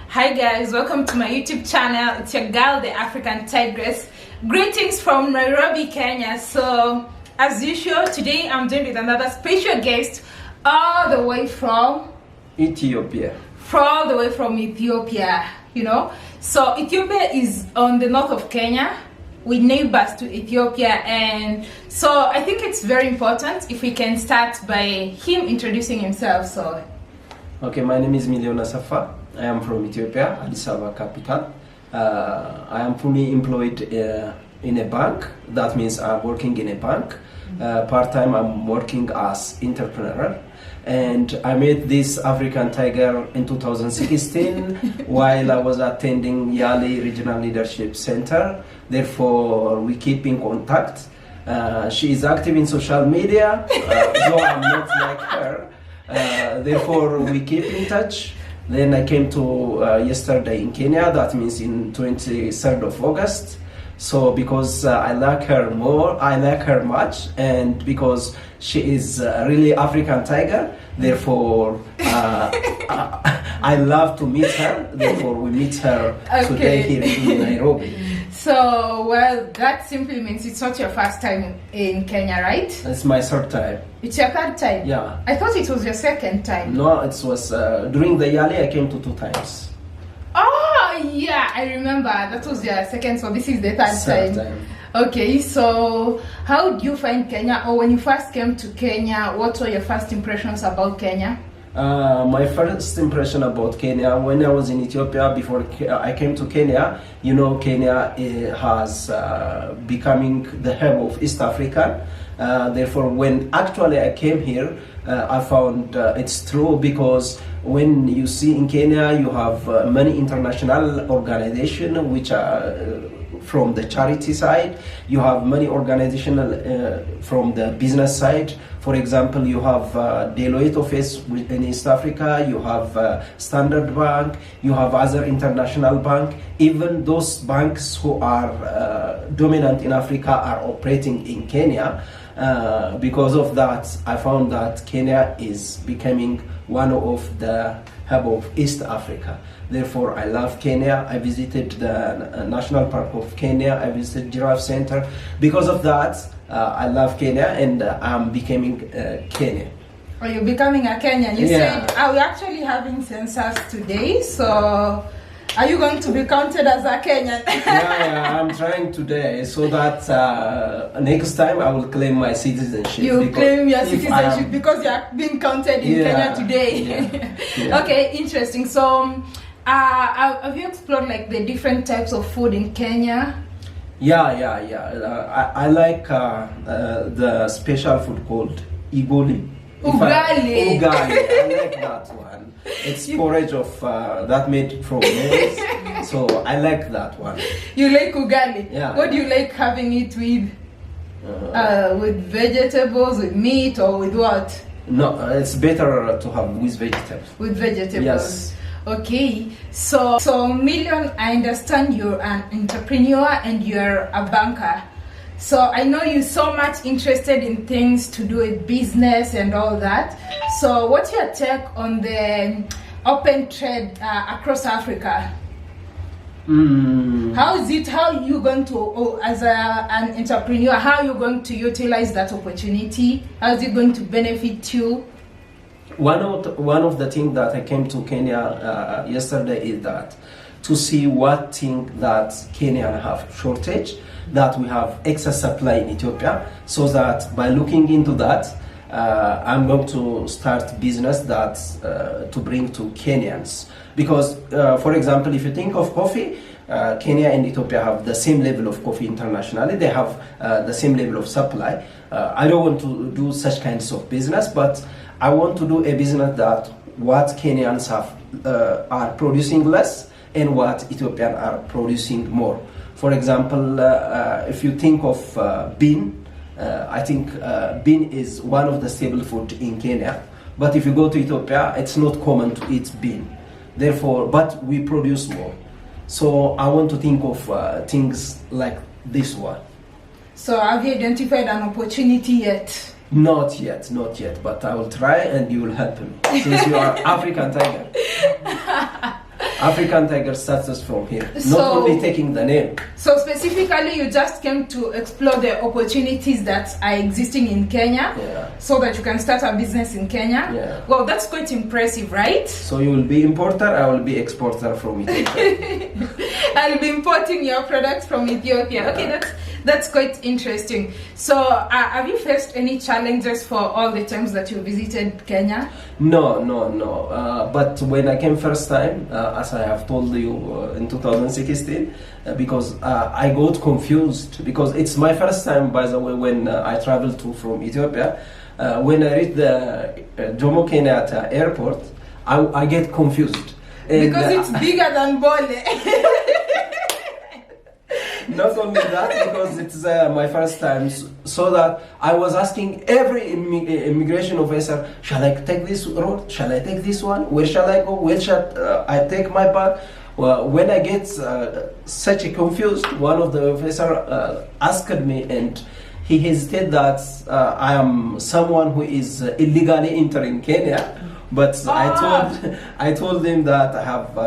Hi guys, welcome to my YouTube channel. It's your girl, the African Tigress. Greetings from Nairobi, Kenya. So, as usual, today I'm joined with another special guest all the way from Ethiopia. All the way from Ethiopia, you know. So, Ethiopia is on the north of Kenya. With neighbors to Ethiopia, and so I think it's very important if we can start by him introducing himself. So, okay, my name is Miliona Safa. I am from Ethiopia, Addis Ababa capital. I am fully employed in a bank. That means I'm working in a bank. Part-time, I'm working as entrepreneur. And I met this African tiger in 2016 while I was attending Yali Regional Leadership Center. Therefore, we keep in contact. She is active in social media, though I'm not like her. Therefore, we keep in touch. Then I came to yesterday in Kenya, that means in 23rd of August. So because I like her more, I like her much, and because she is really African tiger, therefore I love to meet her. Therefore we meet her today here in Nairobi. So, well, that simply means it's not your first time in Kenya, right? It's my third time. It's your third time? Yeah. I thought it was your second time. No, it was during the Yali I came to 2 times. Oh, yeah, I remember. That was your second, so this is the third time. Okay, so how did you find Kenya? Or when you first came to Kenya, what were your first impressions about Kenya? My first impression about Kenya, when I was in Ethiopia, before I came to Kenya, you know, Kenya has becoming the hub of East Africa. Therefore, when actually I came here, I found it's true, because when you see in Kenya, you have many international organizations which are from the charity side. You have many organizations from the business side. For example, you have Deloitte office in East Africa, you have Standard Bank, you have other international bank. Even those banks who are dominant in Africa are operating in Kenya. Because of that, I found that Kenya is becoming one of the hub of East Africa. Therefore, I love Kenya. I visited the National Park of Kenya. I visited Giraffe Center. Because of that, I love Kenya, and I'm becoming Kenyan. Oh, you're becoming a Kenyan. You said, are we actually having census today? So, are you going to be counted as a Kenyan? yeah, I'm trying today, so that next time I will claim my citizenship. You claim your citizenship because you are being counted in Kenya today. Yeah. Okay, interesting. So, have you explored like the different types of food in Kenya? Yeah. I like the special food called Ugali. Ugali. I like that one. It's porridge of that made from maize. So I like that one. You like ugali? Yeah. What do you like having it with? With vegetables, with meat, or with what? No, it's better to have with vegetables. With vegetables. Yes. Okay. So Million, I understand you're an entrepreneur and you're a banker. So I know you're so much interested in things to do with business and all that. So what's your take on the open trade across Africa? How is it? How are you going to, as an entrepreneur, how are you going to utilize that opportunity? How is it going to benefit you? One of the things that I came to Kenya yesterday is that to see what thing that Kenya have shortage, that we have excess supply in Ethiopia, so that by looking into that, I'm going to start business that to bring to Kenyans. Because, for example, if you think of coffee, Kenya and Ethiopia have the same level of coffee internationally. They have the same level of supply. I don't want to do such kinds of business, but I want to do a business that what Kenyans have are producing less and what Ethiopians are producing more. For example, if you think of bean, I think bean is one of the staple food in Kenya. But if you go to Ethiopia, it's not common to eat bean. Therefore, but we produce more. So I want to think of things like this one. So have you identified an opportunity yet? Not yet, but I will try and you will help me since you are African tiger. African Tiger starts from here. So- Not only taking the name. So specifically, you just came to explore the opportunities that are existing in Kenya, Yeah. so that you can start a business in Kenya. Yeah. Well, that's quite impressive, right? So you will be importer, I will be exporter from Ethiopia. I'll be importing your products from Ethiopia. Okay, that's quite interesting. So, have you faced any challenges for all the times that you visited Kenya? No. But when I came first time, as I have told you in 2016, because I got confused because it's my first time, by the way, when I traveled from Ethiopia. When I reached the Jomo Kenyatta airport, I get confused. And, Because it's bigger than Bole. not only that, because it's my first time, so that I was asking every immigration officer, shall I take this road? Shall I take this one? Where shall I go? Where shall I take my bag? Well, when I get such a confused, one of the officer asked me, and he hesitated that I am someone who is illegally entering Kenya. But I told him that I have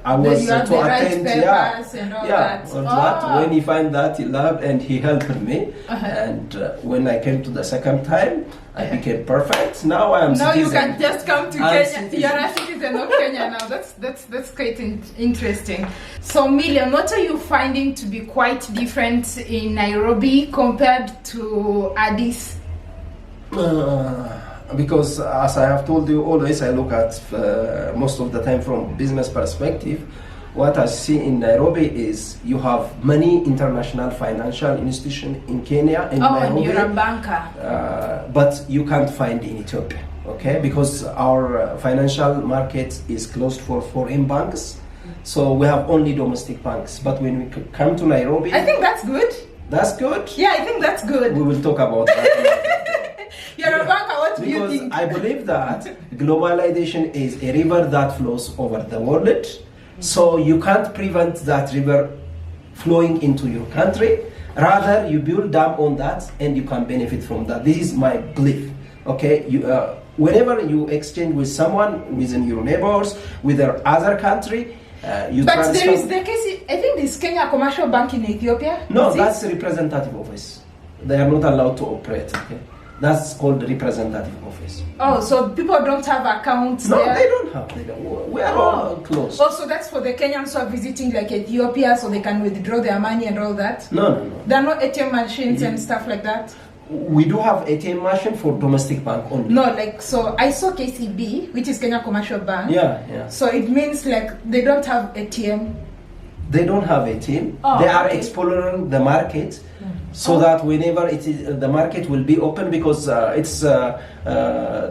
I was you have to the right attend, papers and all that. or that. When he find that, he loved and he helped me. And when I came to the second time, I became perfect. Now I am. Now citizen. you can just come to I'm Kenya. citizen. You're a citizen of Kenya now. That's quite interesting. So, Million, what are you finding to be quite different in Nairobi compared to Addis? Because as I have told you always, I look at most of the time from business perspective. What I see in Nairobi is you have many international financial institutions in Kenya and Nairobi. And you're a banker. But you can't find in Ethiopia, okay? Because our financial market is closed for foreign banks. So we have only domestic banks. But when we come to Nairobi... I think that's good. That's good? Yeah, I think that's good. We will talk about that. You're a banker, what do you Because think? I believe that globalization is a river that flows over the world. So you can't prevent that river flowing into your country. Rather, you build dam on that and you can benefit from that. This is my belief. Okay, whenever you exchange with someone, within your neighbors, with their other country, you But transfer. there is the case, I think this Kenya Commercial Bank in Ethiopia. No, is it? that's a representative office. They are not allowed to operate. Okay, that's called representative office. Oh, so people don't have accounts No, there? they don't have. They don't. We are all closed. Also, that's for the Kenyans who are visiting like Ethiopia, so they can withdraw their money and all that. No. There are no ATM machines and stuff like that. We do have ATM machine for domestic bank only. No, like, so I saw KCB, which is Kenya Commercial Bank. Yeah. So it means like they don't have ATM. They don't have ATM. Oh, They are okay. exploring the market, so that whenever it is, the market will be open, because it's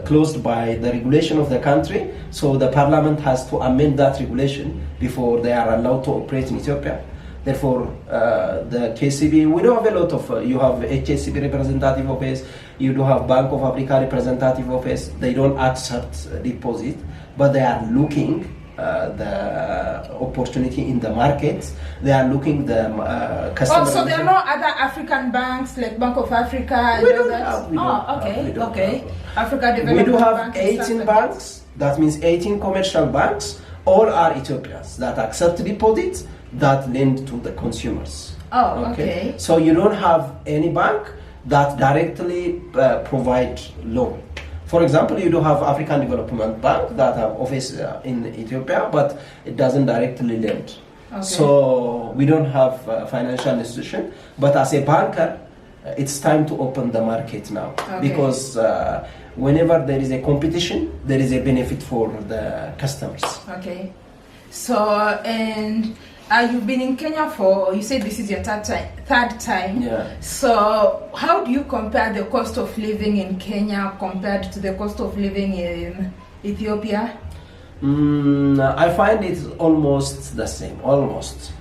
closed by the regulation of the country. So the parliament has to amend that regulation before they are allowed to operate in Ethiopia. Therefore, the KCB, we do have a lot of, you have HSCB representative office, you do have Bank of Africa representative office. They don't accept deposit, but they are looking the opportunity in the market. They are looking the customer. Oh, so there are no other African banks like Bank of Africa? We and all don't that? have, we don't Oh, have, we don't okay. have. Africa We Development do have Bank and stuff 18 like banks. That means 18 commercial banks. All are Ethiopians that accept deposits that lend to the consumers. Oh, okay. So you don't have any bank that directly provide loan. For example, you do have African Development Bank that have office in Ethiopia, but it doesn't directly lend. Okay. So we don't have financial institution. But as a banker, it's time to open the market now, Okay. because whenever there is a competition, there is a benefit for the customers. Okay. So, and you've been in Kenya for, you said this is your third time. Yeah. So, how do you compare the cost of living in Kenya compared to the cost of living in Ethiopia? I find it almost the same. Almost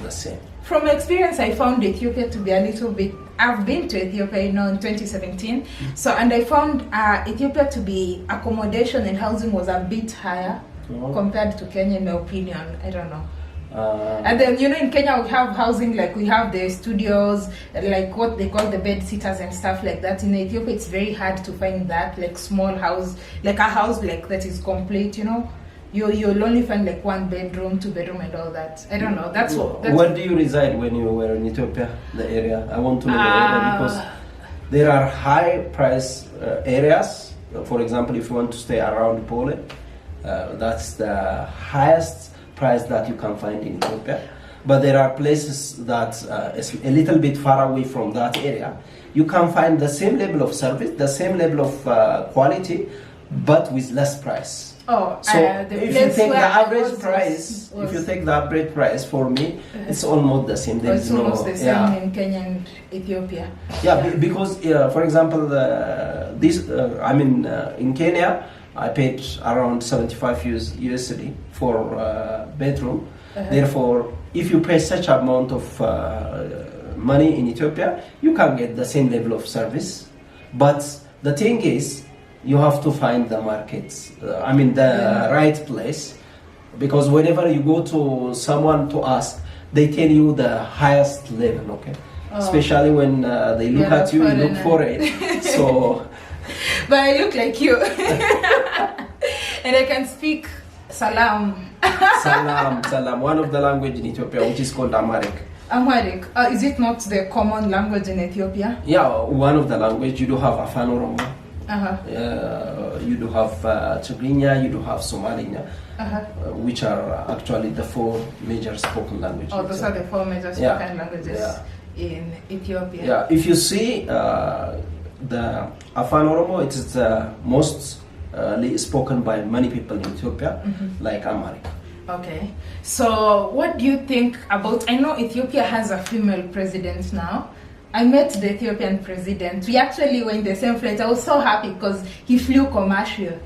the same. From experience, I found Ethiopia to be a little bit. I've been to Ethiopia, in 2017. So, and I found Ethiopia to be accommodation and housing was a bit higher compared to Kenya, in my opinion. I don't know. And then, in Kenya we have housing, like we have the studios, like what they call the bed sitters and stuff like that. In Ethiopia, it's very hard to find that, like small house, like a house like that is complete, you'll only find like 1 bedroom, 2 bedroom, and all that. I don't know. That's what. Where do you reside when you were in Ethiopia? The area. I want to know the area because there are high price areas. For example, if you want to stay around Poland, that's the highest price that you can find in Ethiopia. But there are places that is a little bit far away from that area. You can find the same level of service, the same level of quality, but with less price. Oh, so if you take the average price, if you take the average price, for me, it's almost the same. It's almost the same in Kenya and Ethiopia. Yeah, because for example, in Kenya, I paid around 75 USD for bedroom. Therefore, if you pay such amount of money in Ethiopia, you can get the same level of service. But the thing is, you have to find the markets, right place. Because whenever you go to someone to ask, they tell you the highest level, okay? Especially when they look at you, you look for it. So, but I look like you. And I can speak Salam. Salam, one of the language in Ethiopia, which is called Amharic. Amharic, is it not the common language in Ethiopia? Yeah, one of the language. You do have Afan Oromo. You do have Tigrinya, you do have Somalinya, which are actually the 4 major spoken languages. Oh, those are the 4 major spoken languages in Ethiopia. Yeah, if you see the Afan Oromo, it is the most spoken by many people in Ethiopia, like Amharic. Okay, so what do you think about, I know Ethiopia has a female president now. I met the Ethiopian president. We actually were in the same flight. I was so happy because he flew commercial.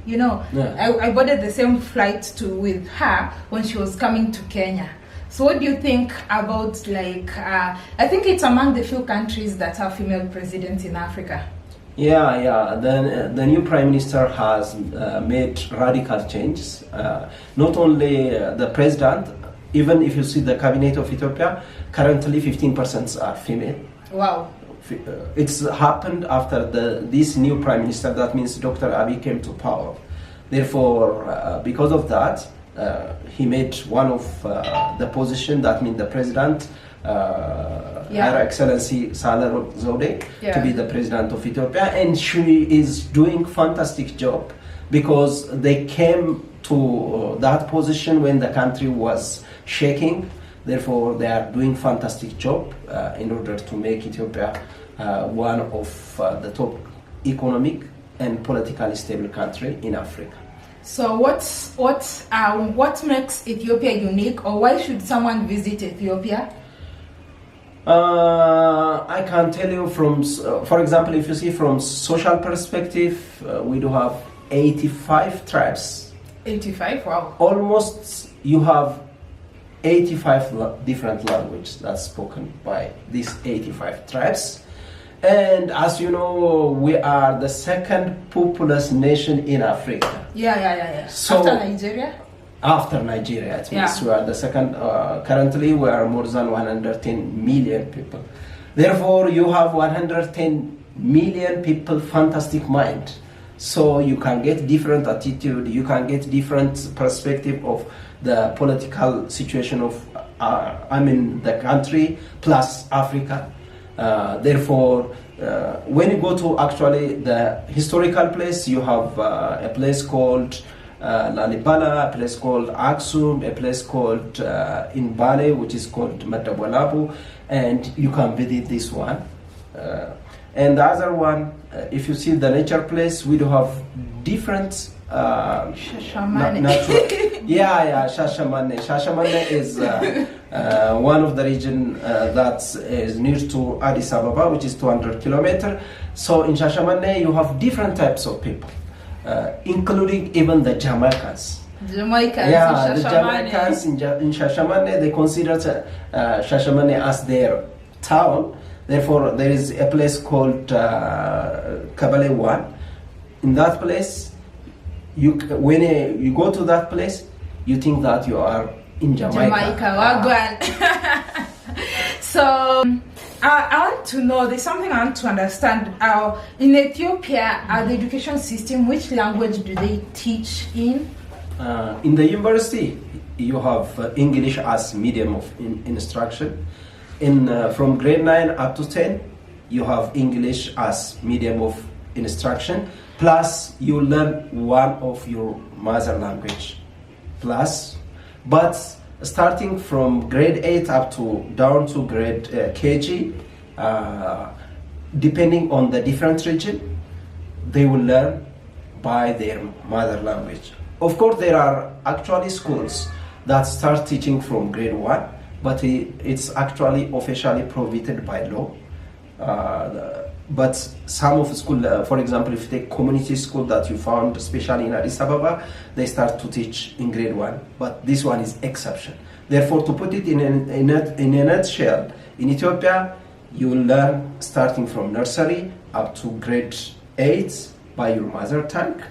You know, I boarded the same flight with her when she was coming to Kenya. So what do you think about, like, I think it's among the few countries that have female presidents in Africa. Yeah. The new prime minister has made radical changes. Not only the president, even if you see the cabinet of Ethiopia, currently 15% are female. Wow. It's happened after this new prime minister. That means Dr. Abiy came to power. Therefore, because of that, he made one of the position, that means the president, Her Excellency Sahle Zewde, to be the president of Ethiopia, and she is doing fantastic job because they came to that position when the country was shaking. Therefore, they are doing fantastic job in order to make Ethiopia one of the top economic and politically stable country in Africa. So what makes Ethiopia unique, or why should someone visit Ethiopia? I can tell you from, for example, if you see from social perspective, we do have 85 tribes. 85? Wow. Almost you have 85 different languages that's spoken by these 85 tribes. And as you know, we are the second populous nation in Africa. Yeah. So, after Nigeria? After Nigeria, it means we are the second. Currently, we are more than 110 million people. Therefore, you have 110 million people, fantastic mind. So you can get different attitude, you can get different perspective of the political situation of, the country plus Africa. Therefore, when you go to actually the historical place, you have a place called Lalibela, a place called Aksum, a place called in Bale, which is called Madabwalabu, and you can visit this one. And the other one, if you see the nature place, we do have different Shashamane. Shashamane. Shashamane is one of the region that is near to Addis Ababa, which is 200 kilometers. So in Shashamane, you have different types of people, including even the Jamaicans. The Jamaicans in Shashamane, they consider Shashamane as their town. Therefore, there is a place called Kabale 1. In that place, when you go to that place, you think that you are in Jamaica. So, I want to know, there's something I want to understand. In Ethiopia, the education system, which language do they teach in? In the university, you have English as medium of instruction. From grade 9 up to 10, you have English as medium of instruction. Plus, you learn one of your mother language. But starting from grade 8 up to down to grade KG, depending on the different region, they will learn by their mother language. Of course, there are actually schools that start teaching from grade 1, but it's actually officially prohibited by law. But some of the school, for example, if you take community school that you found, especially in Addis Ababa, they start to teach in grade 1, but this one is exception. Therefore, to put it in a nutshell, in Ethiopia, you will learn starting from nursery up to grade 8 by your mother tongue.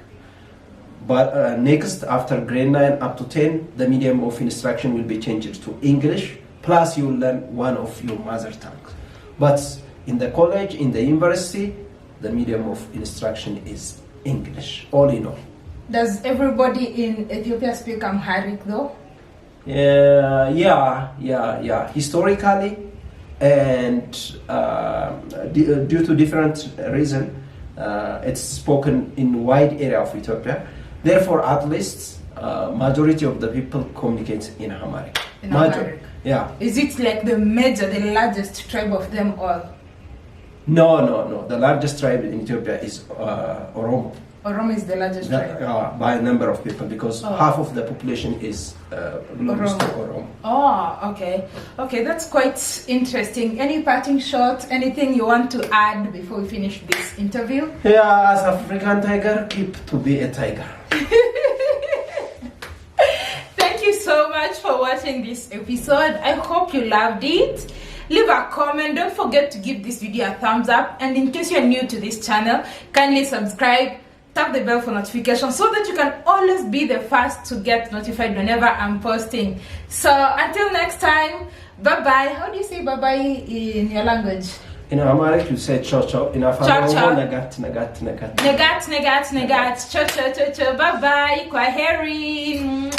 But next, after grade 9 up to 10, the medium of instruction will be changed to English, plus you will learn one of your mother tongues. But in the college, in the university, the medium of instruction is English, all in all. Does everybody in Ethiopia speak Amharic though? Yeah. Historically, and due to different reasons, it's spoken in wide area of Ethiopia. Therefore, at least majority of the people communicate in Amharic. In Amharic? Yeah. Is it like the largest tribe of them all? No. The largest tribe in Ethiopia is Oromo. Oromo is the largest tribe? By a number of people, because half of the population is belongs to Oromo. Oh, okay. Okay, that's quite interesting. Any parting shot, anything you want to add before we finish this interview? Yeah, as African tiger, keep to be a tiger. Thank you so much for watching this episode. I hope you loved it. Leave a comment. Don't forget to give this video a thumbs up. And in case you're new to this channel, kindly subscribe. Tap the bell for notifications so that you can always be the first to get notified whenever I'm posting. So until next time, bye-bye. How do you say bye-bye in your language? In Amharic, you say cho-cho. In Afro, nagat. Negat. Cho-cho. Bye-bye. Kwaheri.